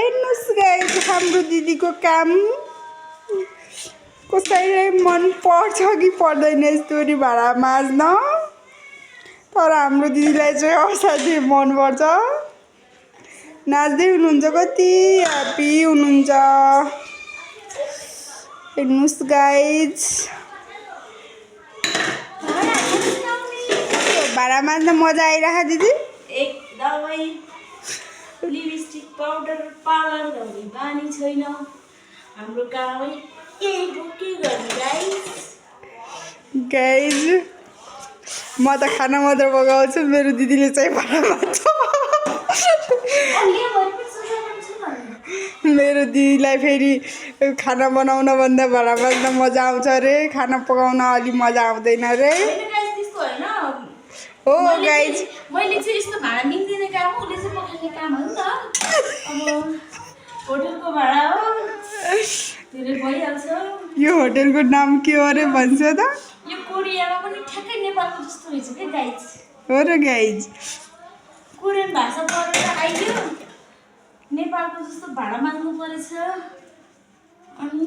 हेर्नुहोस् गाइस हाम्रो दिदीको काम कसैलाई मन पर्छ कि पर्दैन यस्तोरी भाडा माझ्न तर हाम्रो दिदीलाई चाहिँ असाध्यै मन पर्छ नाच्दै हुनुहुन्छ कति ह्याप्पी हुनुहुन्छ हेर्नुहोस् गाइस भाडा माझ्न मजा आइरहेको दिदी एकदमै लिपस्टिक पाउडर पार्लर गर्ने बानी छैन हाम्रो गाउँमै यही बुकी गर्ने गाइस म त खाना मात्र पकाउँछु मेरो दिदीले चाहिँ भाडा माझ्छ मेरो दिदीलाई फेरि खाना बनाउन भन्दा भाडा माझ्न मजा आउँछ अरे खाना पकाउन अलि मजा आउँदैन अरे हो गाइस मैले चाहिँ यस्तो भाडा मिल्दिने काम हो उसले चाहिँ पकाउने काम हो नि त अब होटलको भाडा हो त्यसले भइहाल्छ यो होटलको नाम के हो अरे भन्छ त यो कोरियामा पनि ठ्याक्कै नेपालको जस्तो रहेछ के गाइस हो र गाइस कोरियन भाषा पढेर आइयो नेपालको जस्तो भाडा माग्नु परेछ अनि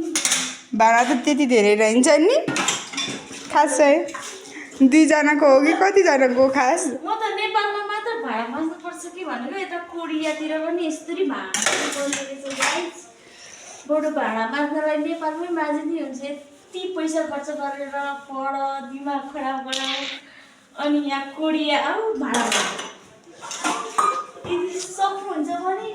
भाडा त त्यति धेरै रहन्छ नि खासै दुईजनाको हो कि कतिजनाको हो खास म त नेपालमा मात्र भाडा माग्नु पर्छ कि भनेको यता कोरियातिर पनि यस्तरी भाडा पर्ने रहेछ गाइस बडो भाडा माग्नलाई नेपालमै माझे नि हुन्छ यति पैसा खर्च गरेर पढ दिमाग खराब गराऊ अनि यहाँ कोरिया आऊ भाडा यदि सक्नुहुन्छ भने